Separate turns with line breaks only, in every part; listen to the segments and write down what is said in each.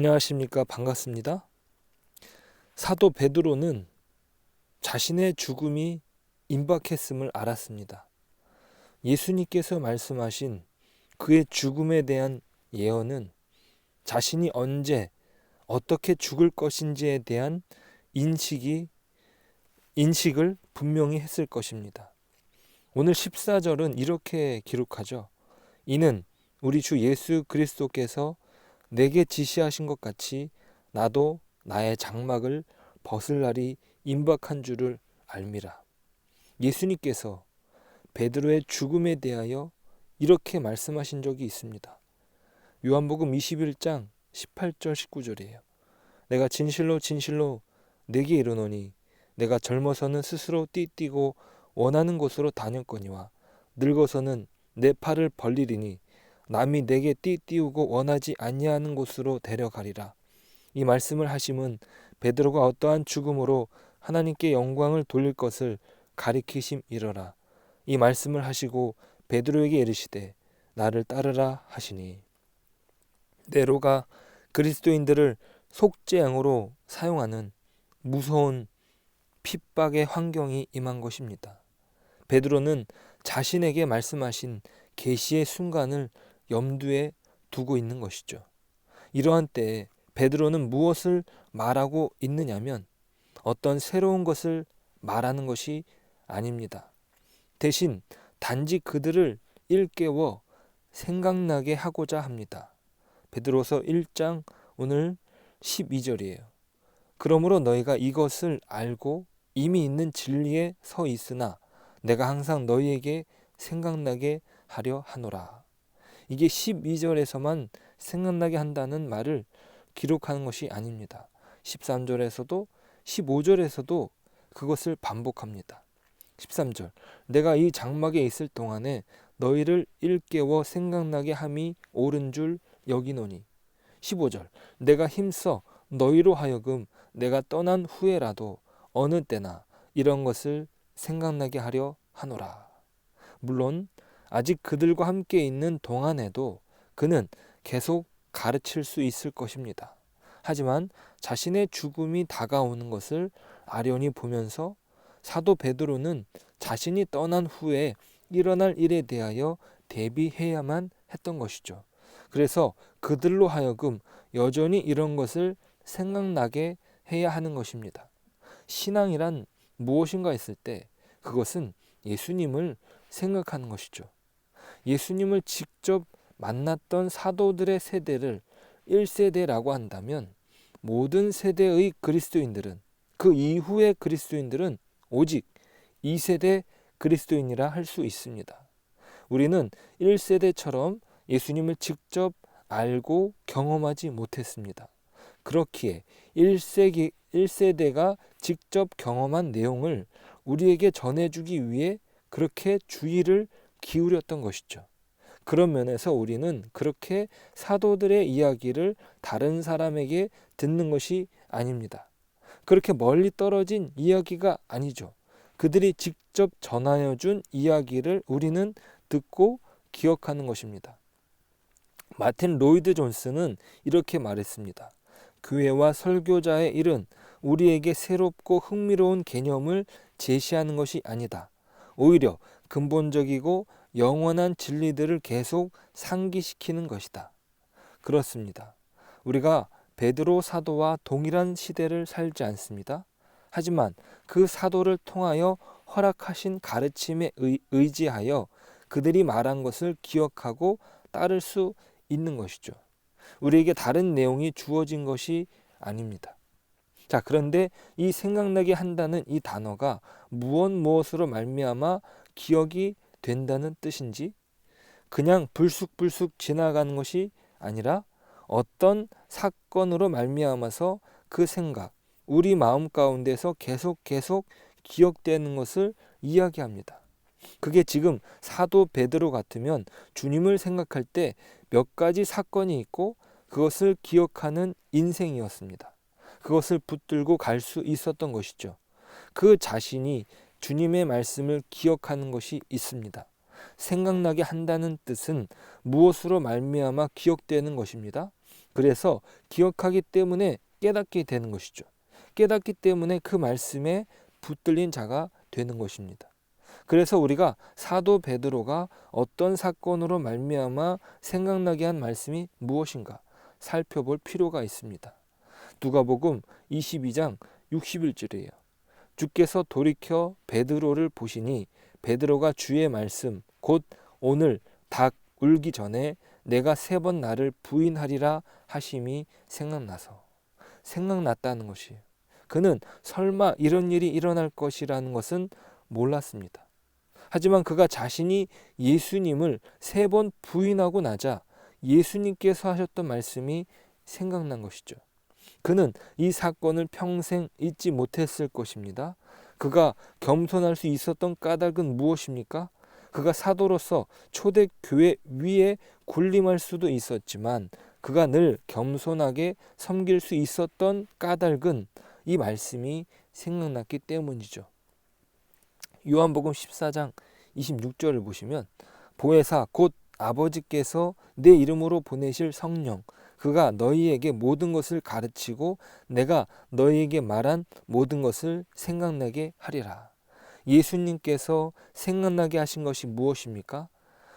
안녕하십니까. 반갑습니다. 사도 베드로는 자신의 죽음이 임박했음을 알았습니다. 예수님께서 말씀하신 그의 죽음에 대한 예언은 자신이 언제 어떻게 죽을 것인지에 대한 인식을 분명히 했을 것입니다. 오늘 14절은 이렇게 기록하죠. 이는 우리 주 예수 그리스도께서 내게 지시하신 것 같이 나도 나의 장막을 벗을 날이 임박한 줄을 알미라. 예수님께서 베드로의 죽음에 대하여 이렇게 말씀하신 적이 있습니다. 요한복음 21장 18절 19절이에요. 내가 진실로 진실로 내게 이르노니 내가 젊어서는 스스로 띠뛰고 원하는 곳으로 다녔거니와 늙어서는 내 팔을 벌리리니 남이 내게 띠띠우고 원하지 아니하는 곳으로 데려가리라. 이 말씀을 하심은 베드로가 어떠한 죽음으로 하나님께 영광을 돌릴 것을 가리키심이러라. 이 말씀을 하시고 베드로에게 이르시되 나를 따르라 하시니, 네로가 그리스도인들을 속죄양으로 사용하는 무서운 핍박의 환경이 임한 것입니다. 베드로는 자신에게 말씀하신 계시의 순간을 염두에 두고 있는 것이죠. 이러한 때에 베드로는 무엇을 말하고 있느냐면 어떤 새로운 것을 말하는 것이 아닙니다. 대신 단지 그들을 일깨워 생각나게 하고자 합니다. 베드로서 1장 오늘 12절이에요. 그러므로 너희가 이것을 알고 이미 있는 진리에 서 있으나 내가 항상 너희에게 생각나게 하려 하노라. 이게 12절에서만 생각나게 한다는 말을 기록하는 것이 아닙니다. 13절에서도 15절에서도 그것을 반복합니다. 13절, 내가 이 장막에 있을 동안에 너희를 일깨워 생각나게 함이 옳은 줄 여기노니. 15절, 내가 힘써 너희로 하여금 내가 떠난 후에라도 어느 때나 이런 것을 생각나게 하려 하노라. 물론 아직 그들과 함께 있는 동안에도 그는 계속 가르칠 수 있을 것입니다. 하지만 자신의 죽음이 다가오는 것을 아련히 보면서 사도 베드로는 자신이 떠난 후에 일어날 일에 대하여 대비해야만 했던 것이죠. 그래서 그들로 하여금 여전히 이런 것을 생각나게 해야 하는 것입니다. 신앙이란 무엇인가 했을 때 그것은 예수님을 생각하는 것이죠. 예수님을 직접 만났던 사도들의 세대를 1세대라고 한다면 모든 세대의 그리스도인들은, 그 이후의 그리스도인들은 오직 2세대 그리스도인이라 할 수 있습니다. 우리는 1세대처럼 예수님을 직접 알고 경험하지 못했습니다. 그렇기에 1세대가 직접 경험한 내용을 우리에게 전해주기 위해 그렇게 주의를 기울였던 것이죠. 그런 면에서 우리는 그렇게 사도들의 이야기를 다른 사람에게 듣는 것이 아닙니다. 그렇게 멀리 떨어진 이야기가 아니죠. 그들이 직접 전하여 준 이야기를 우리는 듣고 기억하는 것입니다. 마틴 로이드 존스는 이렇게 말했습니다. 교회와 설교자의 일은 우리에게 새롭고 흥미로운 개념을 제시하는 것이 아니다. 오히려 근본적이고 영원한 진리들을 계속 상기시키는 것이다. 그렇습니다. 우리가 베드로 사도와 동일한 시대를 살지 않습니다. 하지만 그 사도를 통하여 허락하신 가르침에 의지하여 그들이 말한 것을 기억하고 따를 수 있는 것이죠. 우리에게 다른 내용이 주어진 것이 아닙니다. 자, 그런데 이 생각나게 한다는 이 단어가 무엇으로 말미암아 기억이 된다는 뜻인지, 그냥 불쑥불쑥 지나가는 것이 아니라 어떤 사건으로 말미암아서 그 생각, 우리 마음 가운데서 계속 기억되는 것을 이야기합니다. 그게 지금 사도 베드로 같으면 주님을 생각할 때 몇 가지 사건이 있고 그것을 기억하는 인생이었습니다. 그것을 붙들고 갈 수 있었던 것이죠. 그 자신이 주님의 말씀을 기억하는 것이 있습니다. 생각나게 한다는 뜻은 무엇으로 말미암아 기억되는 것입니다. 그래서 기억하기 때문에 깨닫게 되는 것이죠. 깨닫기 때문에 그 말씀에 붙들린 자가 되는 것입니다. 그래서 우리가 사도 베드로가 어떤 사건으로 말미암아 생각나게 한 말씀이 무엇인가 살펴볼 필요가 있습니다. 누가복음 22장 61절이에요. 주께서 돌이켜 베드로를 보시니 베드로가 주의 말씀 곧 오늘 닭 울기 전에 내가 3번 나를 부인하리라 하심이 생각났다는 것이에요. 그는 설마 이런 일이 일어날 것이라는 것은 몰랐습니다. 하지만 그가 자신이 예수님을 3번 부인하고 나자 예수님께서 하셨던 말씀이 생각난 것이죠. 그는 이 사건을 평생 잊지 못했을 것입니다. 그가 겸손할 수 있었던 까닭은 무엇입니까? 그가 사도로서 초대교회 위에 군림할 수도 있었지만 그가 늘 겸손하게 섬길 수 있었던 까닭은 이 말씀이 생각났기 때문이죠. 요한복음 14장 26절을 보시면 보혜사 곧 아버지께서 내 이름으로 보내실 성령 그가 너희에게 모든 것을 가르치고 내가 너희에게 말한 모든 것을 생각나게 하리라. 예수님께서 생각나게 하신 것이 무엇입니까?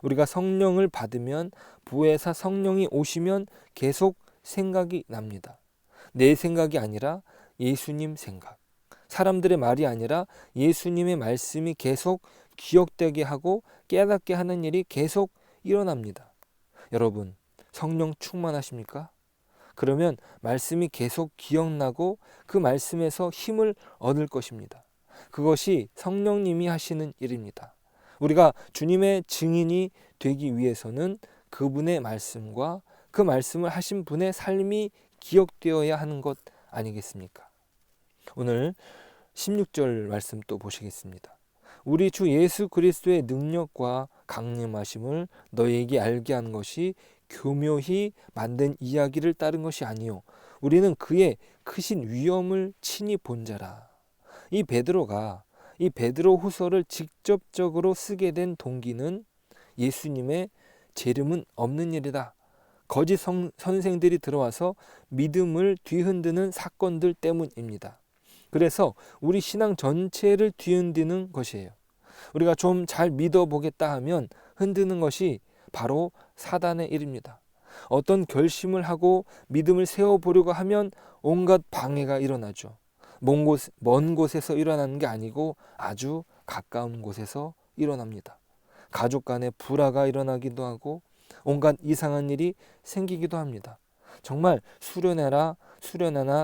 우리가 성령을 받으면 보혜사 성령이 오시면 계속 생각이 납니다. 내 생각이 아니라 예수님 생각. 사람들의 말이 아니라 예수님의 말씀이 계속 기억되게 하고 깨닫게 하는 일이 계속 일어납니다. 여러분, 성령 충만하십니까? 그러면 말씀이 계속 기억나고 그 말씀에서 힘을 얻을 것입니다. 그것이 성령님이 하시는 일입니다. 우리가 주님의 증인이 되기 위해서는 그분의 말씀과 그 말씀을 하신 분의 삶이 기억되어야 하는 것 아니겠습니까? 오늘 16절 말씀 또 보시겠습니다. 우리 주 예수 그리스도의 능력과 강림하심을 너희에게 알게 한 것이 교묘히 만든 이야기를 따른 것이 아니요 우리는 그의 크신 위엄을 친히 본 자라. 이 베드로가 이 베드로 후서를 직접적으로 쓰게 된 동기는 예수님의 재림은 없는 일이다. 거짓 선생들이 들어와서 믿음을 뒤흔드는 사건들 때문입니다. 그래서 우리 신앙 전체를 뒤흔드는 것이에요. 우리가 좀 잘 믿어보겠다 하면 흔드는 것이 바로 사단의 일입니다. 어떤 결심을 하고 믿음을 세워보려고 하면 온갖 방해가 일어나죠. 먼 곳에서 일어나는 게 아니고 아주 가까운 곳에서 일어납니다. 가족 간에 불화가 일어나기도 하고 온갖 이상한 일이 생기기도 합니다. 정말 수련회나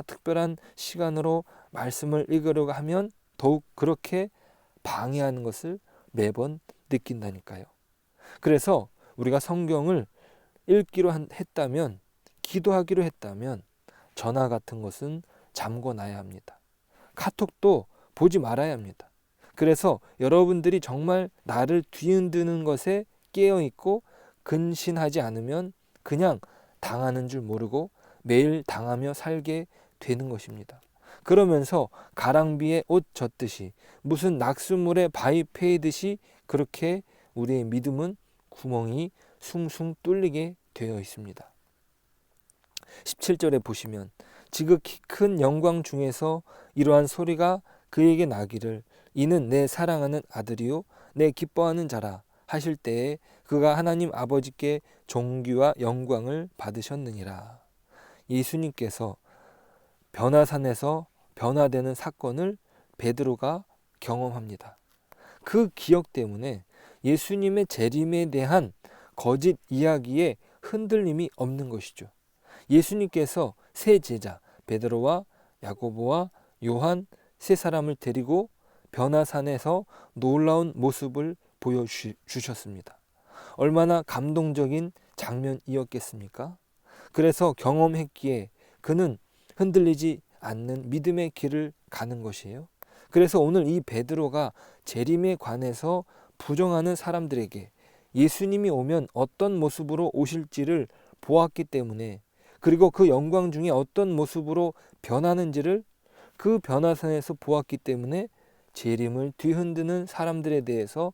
특별한 시간으로 말씀을 읽으려고 하면 더욱 그렇게 방해하는 것을 매번 느낀다니까요. 그래서 우리가 성경을 읽기로 했다면, 기도하기로 했다면 전화 같은 것은 잠궈놔야 합니다. 카톡도 보지 말아야 합니다. 그래서 여러분들이 정말 나를 뒤흔드는 것에 깨어있고 근신하지 않으면 그냥 당하는 줄 모르고 매일 당하며 살게 되는 것입니다. 그러면서 가랑비에 옷 젖듯이 무슨 낙수물에 바위 패이듯이 그렇게 우리의 믿음은 구멍이 숭숭 뚫리게 되어 있습니다. 17절에 보시면 지극히 큰 영광 중에서 이러한 소리가 그에게 나기를 이는 내 사랑하는 아들이요 내 기뻐하는 자라 하실 때에 그가 하나님 아버지께 존귀와 영광을 받으셨느니라. 예수님께서 변화산에서 변화되는 사건을 베드로가 경험합니다. 그 기억 때문에 예수님의 재림에 대한 거짓 이야기에 흔들림이 없는 것이죠. 예수님께서 세 제자 베드로와 야고보와 요한 세 사람을 데리고 변화산에서 놀라운 모습을 보여주셨습니다. 얼마나 감동적인 장면이었겠습니까? 그래서 경험했기에 그는 흔들리지 않는 믿음의 길을 가는 것이에요. 그래서 오늘 이 베드로가 재림에 관해서 부정하는 사람들에게 예수님이 오면 어떤 모습으로 오실지를 보았기 때문에 그리고 그 영광 중에 어떤 모습으로 변하는지를 그 변화산에서 보았기 때문에 재림을 뒤흔드는 사람들에 대해서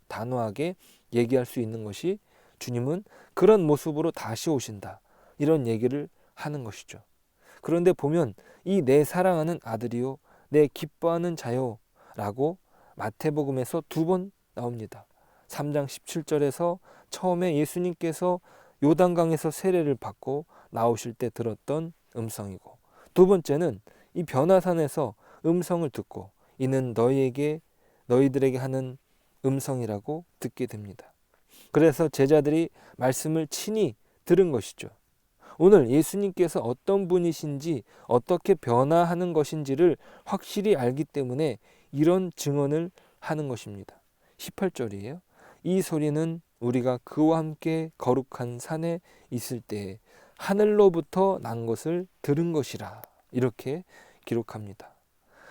단호하게 얘기할 수 있는 것이 주님은 그런 모습으로 다시 오신다. 이런 얘기를 하는 것이죠. 그런데 보면 이 내 사랑하는 아들이요 내 기뻐하는 자요 라고 마태복음에서 2번 나옵니다. 3장 17절에서 처음에 예수님께서 요단강에서 세례를 받고 나오실 때 들었던 음성이고, 두 번째는 이 변화산에서 음성을 듣고 이는 너희들에게 하는 음성이라고 듣게 됩니다. 그래서 제자들이 말씀을 친히 들은 것이죠. 오늘 예수님께서 어떤 분이신지 어떻게 변화하는 것인지를 확실히 알기 때문에 이런 증언을 하는 것입니다. 18절이에요. 이 소리는 우리가 그와 함께 거룩한 산에 있을 때에 하늘로부터 난 것을 들은 것이라, 이렇게 기록합니다.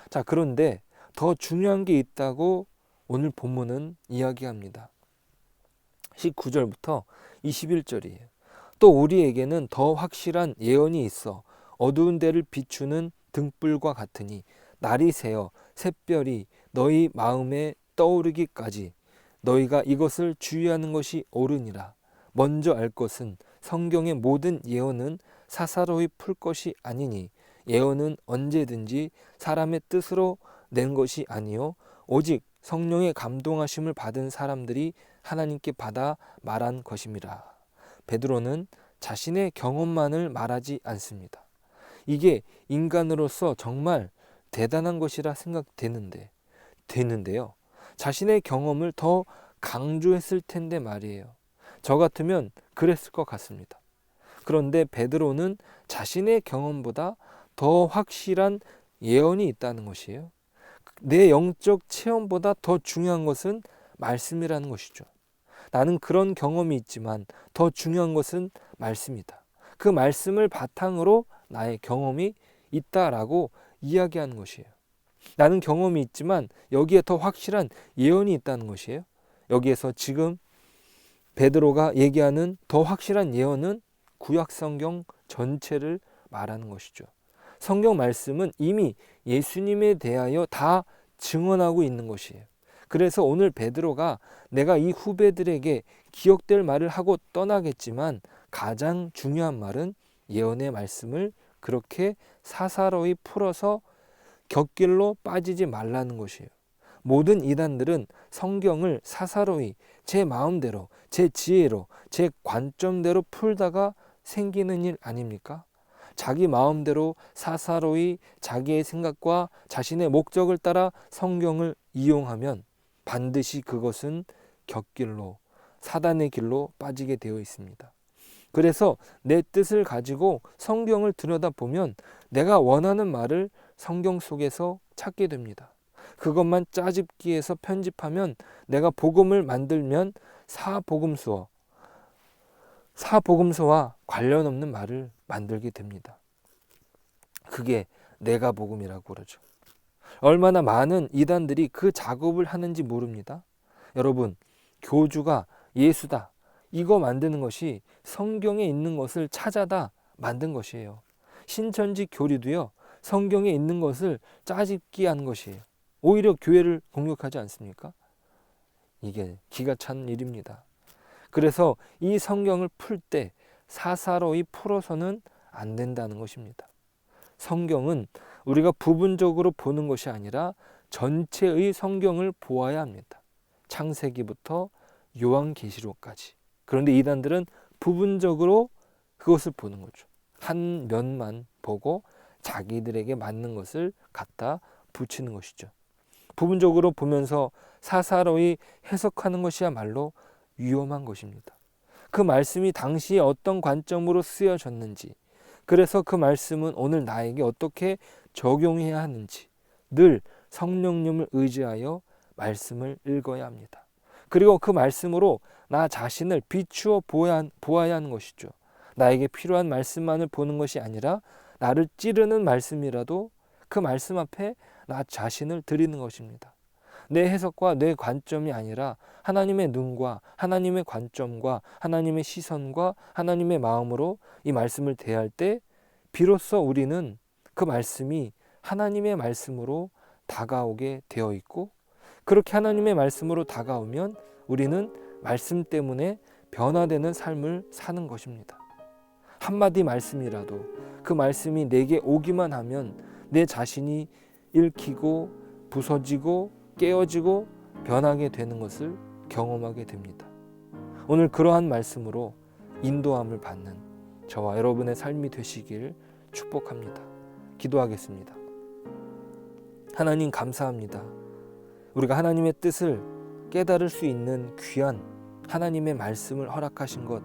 자, 그런데 더 중요한 게 있다고 오늘 본문은 이야기합니다. 19절부터 21절이에요. 또 우리에게는 더 확실한 예언이 있어 어두운 데를 비추는 등불과 같으니 날이 새어 샛별이 너희 마음에 떠오르기까지 너희가 이것을 주의하는 것이 옳으니라. 먼저 알 것은 성경의 모든 예언은 사사로이 풀 것이 아니니 예언은 언제든지 사람의 뜻으로 낸 것이 아니요 오직 성령의 감동하심을 받은 사람들이 하나님께 받아 말한 것임이라. 베드로는 자신의 경험만을 말하지 않습니다. 이게 인간으로서 정말 대단한 것이라 되는데요. 자신의 경험을 더 강조했을 텐데 말이에요. 저 같으면 그랬을 것 같습니다. 그런데 베드로는 자신의 경험보다 더 확실한 예언이 있다는 것이에요. 내 영적 체험보다 더 중요한 것은 말씀이라는 것이죠. 나는 그런 경험이 있지만 더 중요한 것은 말씀이다. 그 말씀을 바탕으로 나의 경험이 있다라고 이야기하는 것이에요. 나는 경험이 있지만 여기에 더 확실한 예언이 있다는 것이에요. 여기에서 지금 베드로가 얘기하는 더 확실한 예언은 구약 성경 전체를 말하는 것이죠. 성경 말씀은 이미 예수님에 대하여 다 증언하고 있는 것이에요. 그래서 오늘 베드로가 내가 이 후배들에게 기억될 말을 하고 떠나겠지만 가장 중요한 말은 예언의 말씀을 그렇게 사사로이 풀어서 곁길로 빠지지 말라는 것이에요. 모든 이단들은 성경을 사사로이 제 마음대로, 제 지혜로, 제 관점대로 풀다가 생기는 일 아닙니까? 자기 마음대로 사사로이 자기의 생각과 자신의 목적을 따라 성경을 이용하면 반드시 그것은 곁길로, 사단의 길로 빠지게 되어 있습니다. 그래서 내 뜻을 가지고 성경을 들여다보면 내가 원하는 말을 성경 속에서 찾게 됩니다. 그것만 짜집기해서 편집하면 내가 복음을 만들면 사복음서와 관련 없는 말을 만들게 됩니다. 그게 내가 복음이라고 그러죠. 얼마나 많은 이단들이 그 작업을 하는지 모릅니다. 여러분, 교주가 예수다, 이거 만드는 것이 성경에 있는 것을 찾아다 만든 것이에요. 신천지 교리도요, 성경에 있는 것을 짜집기 한 것이에요. 오히려 교회를 공격하지 않습니까? 이게 기가 찬 일입니다. 그래서 이 성경을 풀 때 사사로이 풀어서는 안 된다는 것입니다. 성경은 우리가 부분적으로 보는 것이 아니라 전체의 성경을 보아야 합니다. 창세기부터 요한계시록까지. 그런데 이단들은 부분적으로 그것을 보는 거죠. 한 면만 보고 자기들에게 맞는 것을 갖다 붙이는 것이죠. 부분적으로 보면서 사사로이 해석하는 것이야말로 위험한 것입니다. 그 말씀이 당시에 어떤 관점으로 쓰여졌는지, 그래서 그 말씀은 오늘 나에게 어떻게 적용해야 하는지 늘 성령님을 의지하여 말씀을 읽어야 합니다. 그리고 그 말씀으로 나 자신을 비추어 보아야 하는 것이죠. 나에게 필요한 말씀만을 보는 것이 아니라 나를 찌르는 말씀이라도 그 말씀 앞에 나 자신을 드리는 것입니다. 내 해석과 내 관점이 아니라 하나님의 눈과 하나님의 관점과 하나님의 시선과 하나님의 마음으로 이 말씀을 대할 때 비로소 우리는 그 말씀이 하나님의 말씀으로 다가오게 되어 있고, 그렇게 하나님의 말씀으로 다가오면 우리는 말씀 때문에 변화되는 삶을 사는 것입니다. 한마디 말씀이라도 그 말씀이 내게 오기만 하면 내 자신이 읽히고 부서지고 깨어지고 변하게 되는 것을 경험하게 됩니다. 오늘 그러한 말씀으로 인도함을 받는 저와 여러분의 삶이 되시길 축복합니다. 기도하겠습니다. 하나님 감사합니다. 우리가 하나님의 뜻을 깨달을 수 있는 귀한 하나님의 말씀을 허락하신 것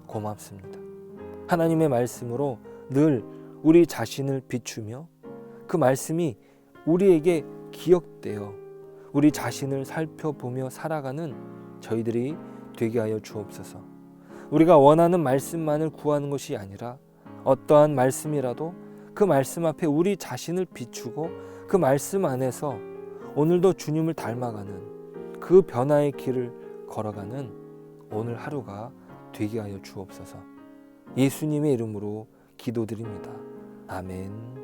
고맙습니다. 하나님의 말씀으로 늘 우리 자신을 비추며 그 말씀이 우리에게 기억되어 우리 자신을 살펴보며 살아가는 저희들이 되게 하여 주옵소서. 우리가 원하는 말씀만을 구하는 것이 아니라 어떠한 말씀이라도 그 말씀 앞에 우리 자신을 비추고 그 말씀 안에서 오늘도 주님을 닮아가는 그 변화의 길을 걸어가는 오늘 하루가 되게 하여 주옵소서. 예수님의 이름으로 기도드립니다. 아멘.